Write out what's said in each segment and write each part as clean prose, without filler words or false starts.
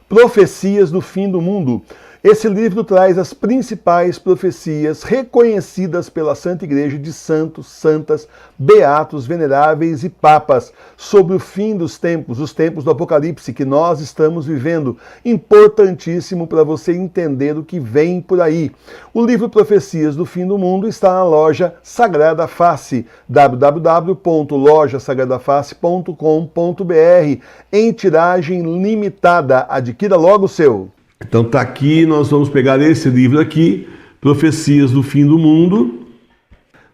Profecias do Fim do Mundo. Esse livro traz as principais profecias reconhecidas pela Santa Igreja de santos, santas, beatos, veneráveis e papas sobre o fim dos tempos, os tempos do Apocalipse que nós estamos vivendo. Importantíssimo para você entender o que vem por aí. O livro Profecias do Fim do Mundo está na loja Sagrada Face, www.lojasagradaface.com.br, em tiragem limitada. Adquira logo o seu. Então tá aqui, nós vamos pegar esse livro aqui, Profecias do Fim do Mundo.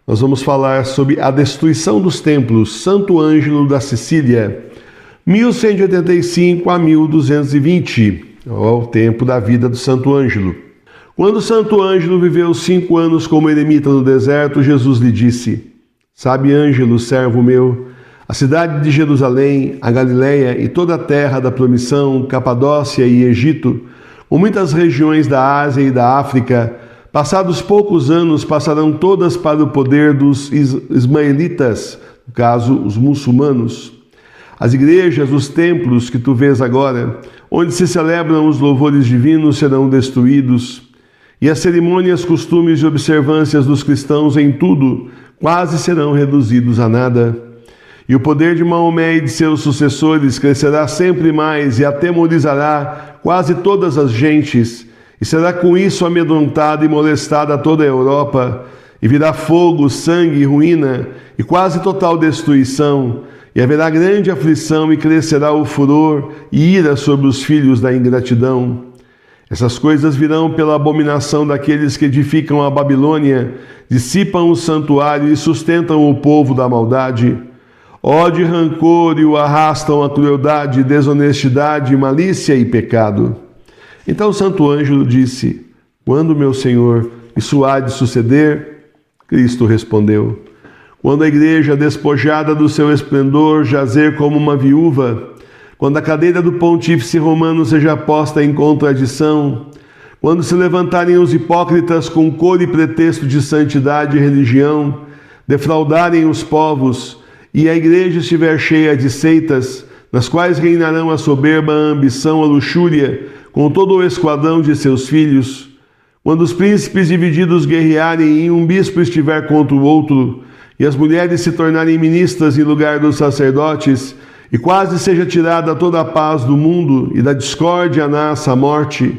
Nós vamos falar sobre a destruição dos templos, Santo Ângelo da Sicília, 1185 a 1220, o tempo da vida do Santo Ângelo. Quando Santo Ângelo viveu 5 anos como eremita no deserto, Jesus lhe disse: Sabe, Ângelo, servo meu, a cidade de Jerusalém, a Galileia e toda a terra da promissão, Capadócia e Egito, com muitas regiões da Ásia e da África, passados poucos anos, passarão todas para o poder dos ismaelitas, no caso, os muçulmanos. As igrejas, os templos que tu vês agora, onde se celebram os louvores divinos, serão destruídos, e as cerimônias, costumes e observâncias dos cristãos em tudo quase serão reduzidos a nada. E o poder de Maomé e de seus sucessores crescerá sempre mais e atemorizará quase todas as gentes, e será com isso amedrontada e molestada toda a Europa, e virá fogo, sangue, ruína e quase total destruição, e haverá grande aflição e crescerá o furor e ira sobre os filhos da ingratidão. Essas coisas virão pela abominação daqueles que edificam a Babilônia, dissipam o santuário e sustentam o povo da maldade. Ódio e rancor e o arrastam a crueldade, desonestidade, malícia e pecado. Então o Santo Ângelo disse: Quando, meu Senhor, isso há de suceder? Cristo respondeu: Quando a igreja, despojada do seu esplendor, jazer como uma viúva, quando a cadeira do pontífice romano seja posta em contradição, quando se levantarem os hipócritas com cor e pretexto de santidade e religião, defraudarem os povos, e a igreja estiver cheia de seitas, nas quais reinarão a soberba, a ambição, a luxúria, com todo o esquadrão de seus filhos, quando os príncipes divididos guerrearem e um bispo estiver contra o outro, e as mulheres se tornarem ministras em lugar dos sacerdotes, e quase seja tirada toda a paz do mundo, e da discórdia nasça a morte,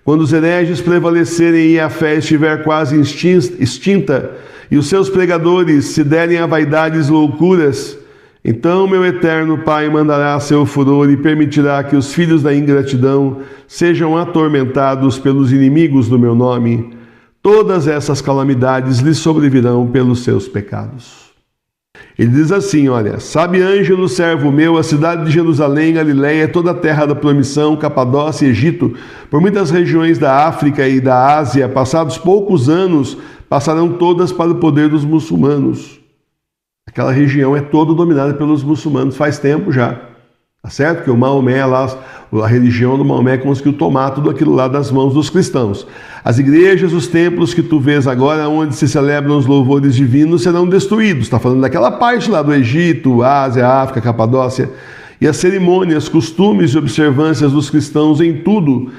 quando os hereges prevalecerem e a fé estiver quase extinta, e os seus pregadores se derem a vaidades e loucuras, então meu eterno Pai mandará seu furor e permitirá que os filhos da ingratidão sejam atormentados pelos inimigos do meu nome. Todas essas calamidades lhes sobrevirão pelos seus pecados. Ele diz assim, olha: Sabe, Ângelo, servo meu, a cidade de Jerusalém, Galileia, toda a terra da promissão, Capadócia e Egito, por muitas regiões da África e da Ásia, passados poucos anos, passarão todas para o poder dos muçulmanos. Aquela região é toda dominada pelos muçulmanos faz tempo já. Tá certo? Que o Maomé, lá, a religião do Maomé conseguiu tomar tudo aquilo lá das mãos dos cristãos. As igrejas, os templos que tu vês agora, onde se celebram os louvores divinos, serão destruídos. Está falando daquela parte lá do Egito, Ásia, África, Capadócia. E as cerimônias, costumes e observâncias dos cristãos em tudo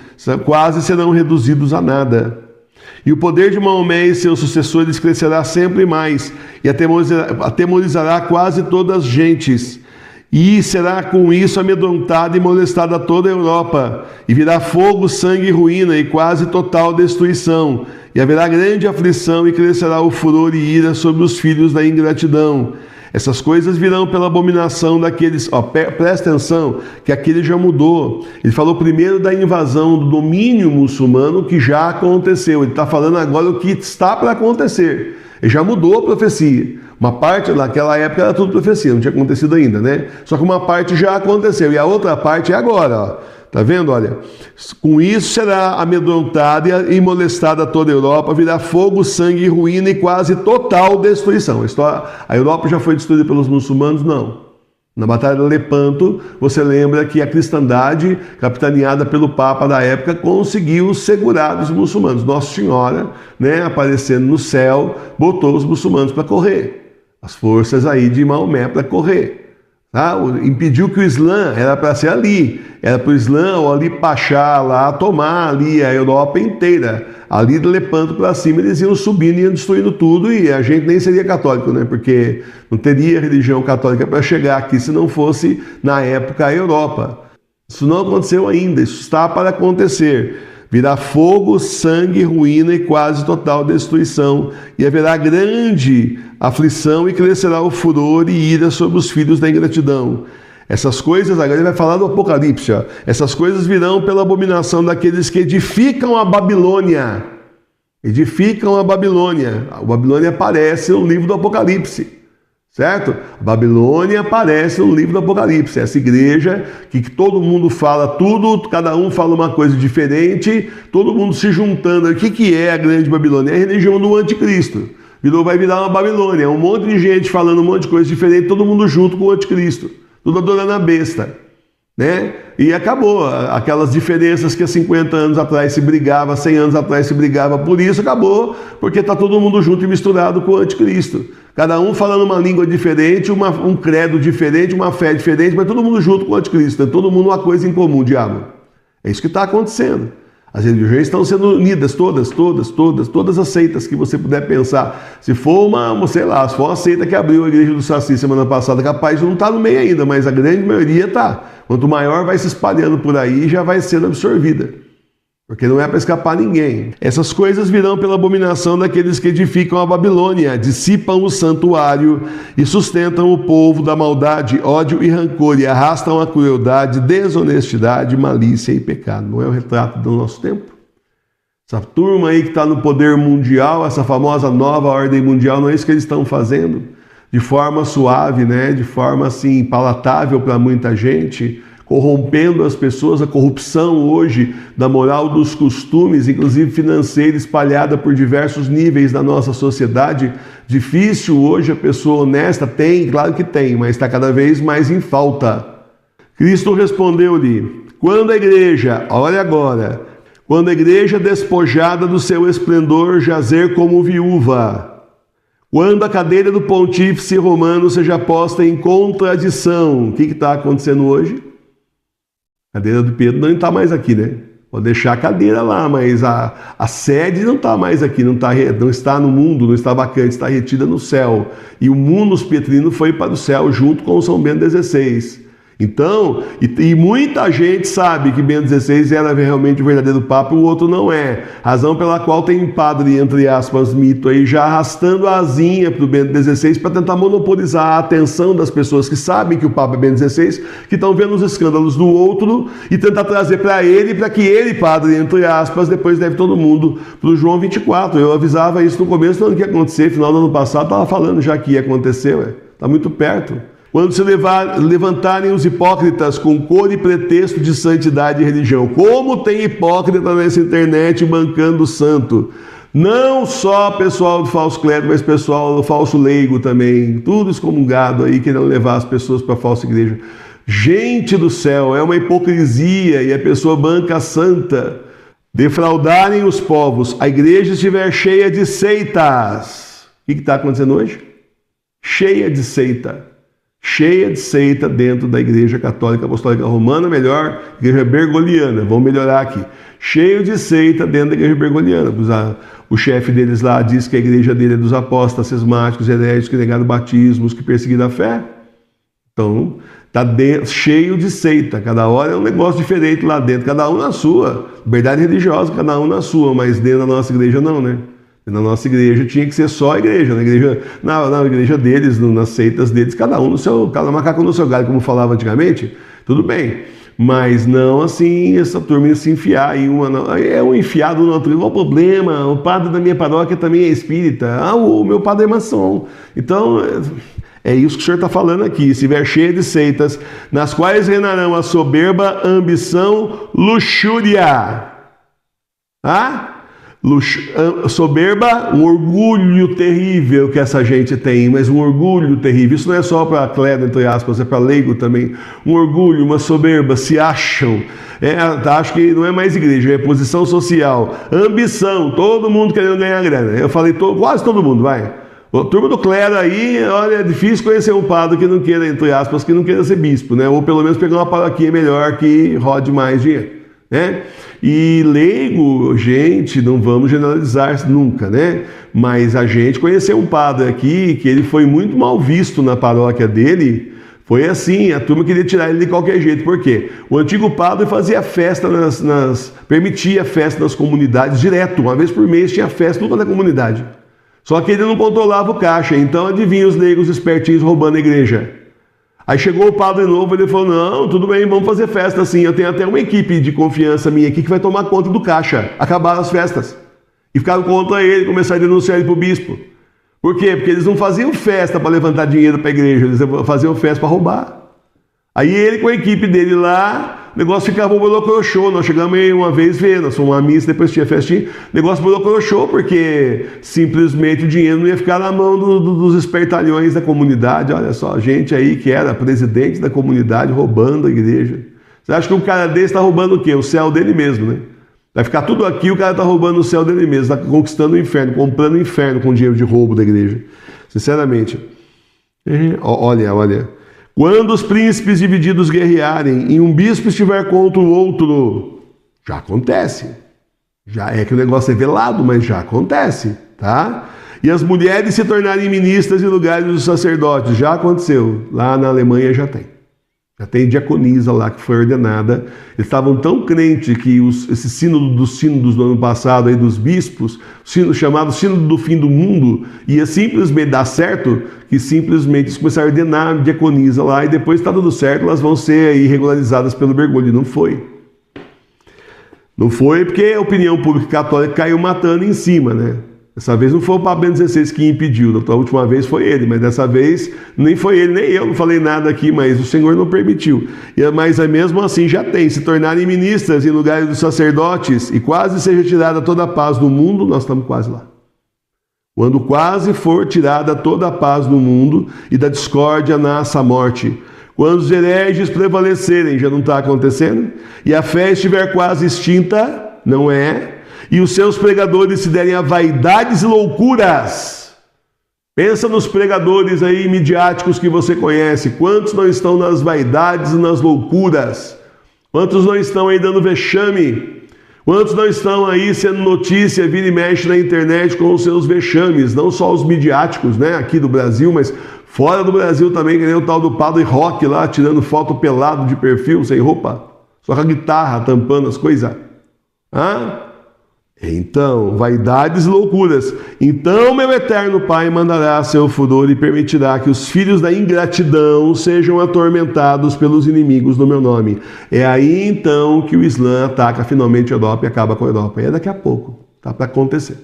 quase serão reduzidos a nada. E o poder de Maomé e seus sucessores crescerá sempre mais e atemorizará quase todas as gentes. E será com isso amedrontada e molestada toda a Europa. E virá fogo, sangue e ruína e quase total destruição. E haverá grande aflição e crescerá o furor e ira sobre os filhos da ingratidão. Essas coisas virão pela abominação daqueles... presta atenção, que aquele já mudou. Ele falou primeiro da invasão do domínio muçulmano, que já aconteceu. Ele está falando agora o que está para acontecer. Ele já mudou a profecia. Uma parte, naquela época, era tudo profecia, não tinha acontecido ainda, né? Só que uma parte já aconteceu, e a outra parte é agora, ó. Tá vendo? Olha, com isso será amedrontada e molestada toda a Europa, virá fogo, sangue, ruína e quase total destruição. A Europa já foi destruída pelos muçulmanos? Não. Na Batalha de Lepanto, você lembra que a cristandade, capitaneada pelo Papa da época, conseguiu segurar os muçulmanos. Nossa Senhora, né, aparecendo no céu, botou os muçulmanos para correr. As forças aí de Maomé para correr. Tá? Impediu que o Islã, era para ser ali, era para o Islã ou ali Pachá lá tomar ali a Europa inteira, ali de Lepanto para cima eles iam subindo e iam destruindo tudo e a gente nem seria católico, né? Porque não teria religião católica para chegar aqui se não fosse na época a Europa. Isso não aconteceu ainda, isso está para acontecer. Virá fogo, sangue, ruína e quase total destruição, e haverá grande aflição e crescerá o furor e ira sobre os filhos da ingratidão. Essas coisas, agora ele vai falar do Apocalipse, ó. Essas coisas virão pela abominação daqueles que edificam a Babilônia. Edificam a Babilônia. A Babilônia aparece no livro do Apocalipse. Certo? A Babilônia aparece no livro do Apocalipse, essa igreja que todo mundo fala tudo, cada um fala uma coisa diferente, todo mundo se juntando. O que é a grande Babilônia? É a religião do anticristo. Vai virar uma Babilônia, um monte de gente falando um monte de coisa diferente, todo mundo junto com o anticristo, tudo adorando a besta, né? E acabou, aquelas diferenças que há 50 anos atrás se brigava, 100 anos atrás se brigava por isso, acabou, porque está todo mundo junto e misturado com o anticristo. Cada um falando uma língua diferente, um credo diferente, uma fé diferente, mas todo mundo junto com o anticristo, todo mundo uma coisa em comum, diabo. É isso que está acontecendo. As religiões estão sendo unidas, todas as seitas que você puder pensar. Se for se for uma seita que abriu a igreja do Saci semana passada, capaz de não estar no meio ainda, mas a grande maioria está. Quanto maior vai se espalhando por aí, já vai sendo absorvida. Porque não é para escapar ninguém. Essas coisas virão pela abominação daqueles que edificam a Babilônia, dissipam o santuário e sustentam o povo da maldade, ódio e rancor, e arrastam a crueldade, desonestidade, malícia e pecado. Não é o retrato do nosso tempo? Essa turma aí que está no poder mundial, essa famosa nova ordem mundial, não é isso que eles estão fazendo? De forma suave, né? De forma assim, palatável para muita gente, corrompendo as pessoas, a corrupção hoje da moral dos costumes, inclusive financeira, espalhada por diversos níveis da nossa sociedade. Difícil hoje a pessoa honesta, tem, claro que tem, mas está cada vez mais em falta. Cristo respondeu-lhe, quando a igreja, olha agora, quando a igreja despojada do seu esplendor jazer como viúva, quando a cadeira do pontífice romano seja posta em contradição, o que está acontecendo hoje? A cadeira do Pedro não está mais aqui, né? Pode deixar a cadeira lá, mas a sede não está mais aqui, não está no mundo, não está vacante, está retida no céu. E o munus petrino foi para o céu junto com São Bento XVI. Então, e muita gente sabe que Bento XVI era realmente o verdadeiro Papa e o outro não é. Razão pela qual tem um padre, entre aspas, mito aí, já arrastando a asinha para o Bento XVI para tentar monopolizar a atenção das pessoas que sabem que o Papa é Bento XVI, que estão vendo os escândalos do outro e tentar trazer para ele, para que ele, padre, entre aspas, depois leve todo mundo para o João 24. Eu avisava isso no começo do ano que ia acontecer, final do ano passado, estava falando já que ia acontecer, está muito perto. Quando se levantarem os hipócritas com cor e pretexto de santidade e religião. Como tem hipócrita nessa internet bancando o santo. Não só pessoal do falso clero, mas pessoal do falso leigo também. Tudo excomungado aí, querendo levar as pessoas para a falsa igreja. Gente do céu, é uma hipocrisia e a pessoa banca a santa. Defraudarem os povos. A igreja estiver cheia de seitas. O que está acontecendo hoje? Cheia de seita. Cheia de seita dentro da Igreja Católica Apostólica Romana, melhor, Igreja Bergoliana, vamos melhorar aqui. Cheio de seita dentro da Igreja Bergoliana. O chefe deles lá diz que a igreja dele é dos apóstolos, cismáticos, heréticos, que negaram batismos, que perseguiram a fé. Então, está cheio de seita. Cada hora é um negócio diferente lá dentro, cada um na sua. Liberdade religiosa, cada um na sua, mas dentro da nossa igreja não, né? Na nossa igreja tinha que ser só a igreja. Na igreja deles, nas seitas deles, cada macaco no seu galho, como falava antigamente, tudo bem. Mas não assim, essa turma se enfiar em é um enfiado no outro. Qual o problema? O padre da minha paróquia também é espírita. O meu padre é maçom. Então, é isso que o senhor está falando aqui. Se estiver cheio de seitas, nas quais reinarão a soberba, ambição, luxúria. Soberba, um orgulho terrível que essa gente tem, mas um orgulho terrível. Isso não é só para clero, entre aspas, é para leigo também. Um orgulho, uma soberba, se acham. Acho que não é mais igreja, é posição social. Ambição, todo mundo querendo ganhar grana. Eu falei, quase todo mundo, vai. A turma do clero aí, olha, é difícil conhecer um padre que não queira, entre aspas, que não queira ser bispo, né? Ou pelo menos pegar uma paróquia melhor que rode mais dinheiro, né? E leigo, gente, não vamos generalizar nunca, né? Mas a gente conheceu um padre aqui que ele foi muito mal visto na paróquia dele. Foi assim, a turma queria tirar ele de qualquer jeito. Por quê? O antigo padre fazia festa permitia festa nas comunidades direto. Uma vez por mês tinha festa toda na comunidade. Só que ele não controlava o caixa. Então adivinha os leigos espertinhos roubando a igreja. Aí chegou o padre novo, ele falou, não, tudo bem, vamos fazer festa assim. Eu tenho até uma equipe de confiança minha aqui que vai tomar conta do caixa. Acabaram as festas. E ficaram contra ele, começaram a denunciar ele para o bispo. Por quê? Porque eles não faziam festa para levantar dinheiro para a igreja, eles faziam festa para roubar. Aí ele com a equipe dele lá, o negócio ficava bolocrochô. Nós chegamos aí uma vez ver, nós fomos uma missa, depois tinha festinha, o negócio bolocrochô, porque simplesmente o dinheiro não ia ficar na mão dos espertalhões da comunidade. Olha só, gente aí que era presidente da comunidade roubando a igreja. Você acha que um cara desse está roubando o quê? O céu dele mesmo, né? Vai ficar tudo aqui, o cara está roubando o céu dele mesmo, está conquistando o inferno, comprando o inferno com dinheiro de roubo da igreja. Sinceramente. Olha. Quando os príncipes divididos guerrearem e um bispo estiver contra o outro, já acontece. Já é que o negócio é velado, mas já acontece, tá? E as mulheres se tornarem ministras em lugares dos sacerdotes, já aconteceu. Lá na Alemanha já tem. Já tem diaconisa lá que foi ordenada. Eles estavam tão crentes que esse sínodo dos sínodos do ano passado, aí dos bispos, chamado sínodo do fim do mundo, ia simplesmente dar certo, que simplesmente eles começaram a ordenar diaconisa lá, e depois está tudo certo, elas vão ser aí regularizadas pelo Bergoglio. Não foi. Não foi porque a opinião pública católica caiu matando em cima, né? Dessa vez não foi o Papa Bento XVI que impediu, da última vez foi ele, mas dessa vez nem foi ele, nem eu, não falei nada aqui, mas o Senhor não permitiu. Mas mesmo assim já tem, se tornarem ministras em lugares dos sacerdotes e quase seja tirada toda a paz do mundo, nós estamos quase lá. Quando quase for tirada toda a paz do mundo e da discórdia nasce a morte. Quando os hereges prevalecerem, já não está acontecendo, e a fé estiver quase extinta, não é? E os seus pregadores se derem a vaidades e loucuras. Pensa nos pregadores aí midiáticos que você conhece. Quantos não estão nas vaidades e nas loucuras? Quantos não estão aí dando vexame? Quantos não estão aí sendo notícia, vira e mexe na internet com os seus vexames? Não só os midiáticos, né, aqui do Brasil, mas fora do Brasil também, que nem o tal do Padre Roque lá, tirando foto pelado de perfil, sem roupa. Só com a guitarra tampando as coisas. Então, vaidades e loucuras. Então, meu eterno Pai mandará seu furor e permitirá que os filhos da ingratidão sejam atormentados pelos inimigos do meu nome. É aí, então, que o Islã ataca finalmente a Europa e acaba com a Europa. E é daqui a pouco. Está para acontecer.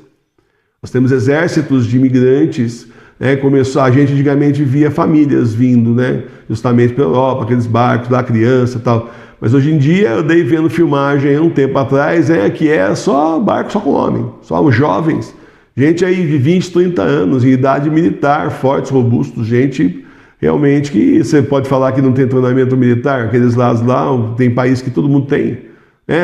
Nós temos exércitos de imigrantes. A gente antigamente via famílias vindo, né? Justamente pela Europa, aqueles barcos da criança e tal. Mas hoje em dia eu dei vendo filmagem um tempo atrás, que é só barco só com homem, só os jovens, gente aí de 20, 30 anos, em idade militar, fortes, robustos, gente realmente que você pode falar que não tem treinamento militar, aqueles lados lá, tem país que todo mundo tem,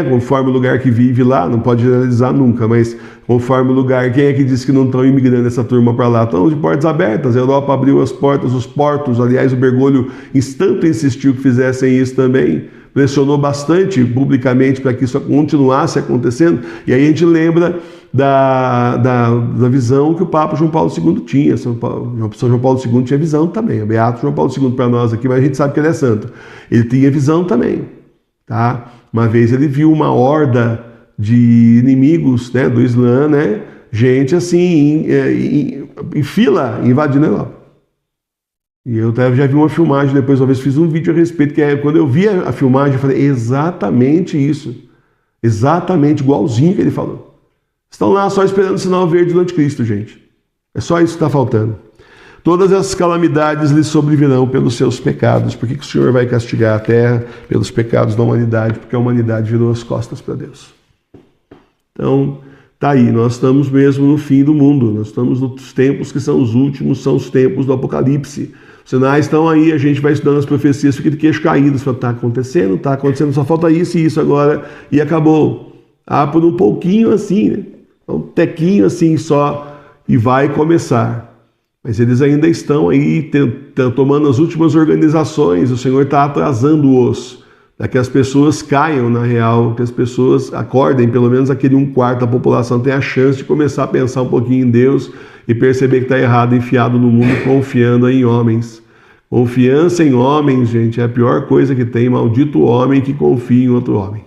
conforme o lugar que vive lá, não pode generalizar nunca, mas conforme o lugar, quem é que disse que não estão imigrando essa turma para lá? Estão de portas abertas, a Europa abriu as portas, os portos, aliás o Bergoglio tanto insistiu que fizessem isso também, pressionou bastante publicamente para que isso continuasse acontecendo, e aí a gente lembra da visão que o Papa João Paulo II tinha. São João Paulo II tinha visão também, é beato João Paulo II para nós aqui, mas a gente sabe que ele é santo. Ele tinha visão também, tá? Uma vez ele viu uma horda de inimigos, do Islã, gente assim, em fila, invadindo a Europa. E eu já vi uma filmagem, depois uma vez fiz um vídeo a respeito, que quando eu vi a filmagem, eu falei, exatamente isso. Exatamente igualzinho que ele falou. Estão lá só esperando o sinal verde do anticristo, gente. É só isso que está faltando. Todas essas calamidades lhes sobrevirão pelos seus pecados. Por que o Senhor vai castigar a terra? Pelos pecados da humanidade, porque a humanidade virou as costas para Deus. Então, tá aí, nós estamos mesmo no fim do mundo. Nós estamos nos tempos que são os últimos, são os tempos do Apocalipse. Os sinais estão aí, a gente vai estudando as profecias, fica de queixo caído, está acontecendo, só falta isso e isso agora, e acabou. Por um pouquinho assim, um tequinho assim só, e vai começar. Mas eles ainda estão aí tomando as últimas organizações, o Senhor está atrasando-os, para que as pessoas caiam na real, que as pessoas acordem, pelo menos aquele 1/4 da população tenha a chance de começar a pensar um pouquinho em Deus e perceber que está errado, enfiado no mundo, confiando em homens. Confiança em homens, gente, é a pior coisa que tem, maldito homem que confia em outro homem.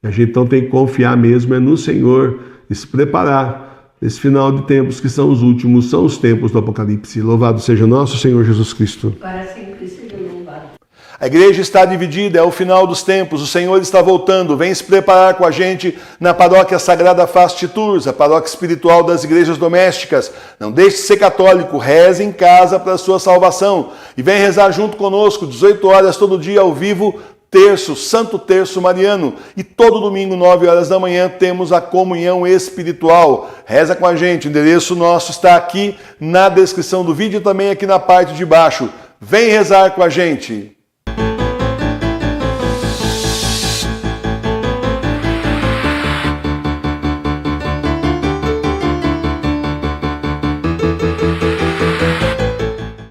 E a gente então tem que confiar mesmo no Senhor e se preparar. Esse final de tempos que são os últimos, são os tempos do Apocalipse. Louvado seja nosso Senhor Jesus Cristo. Para sempre seja louvado. A igreja está dividida, é o final dos tempos, o Senhor está voltando, vem se preparar com a gente na paróquia Sagrada Face Tours, a paróquia espiritual das igrejas domésticas. Não deixe de ser católico, reze em casa para a sua salvação. E vem rezar junto conosco, 18 horas todo dia ao vivo, terço, Santo Terço Mariano. E todo domingo, 9 horas da manhã, temos a comunhão espiritual. Reza com a gente, o endereço nosso está aqui na descrição do vídeo e também aqui na parte de baixo. Vem rezar com a gente.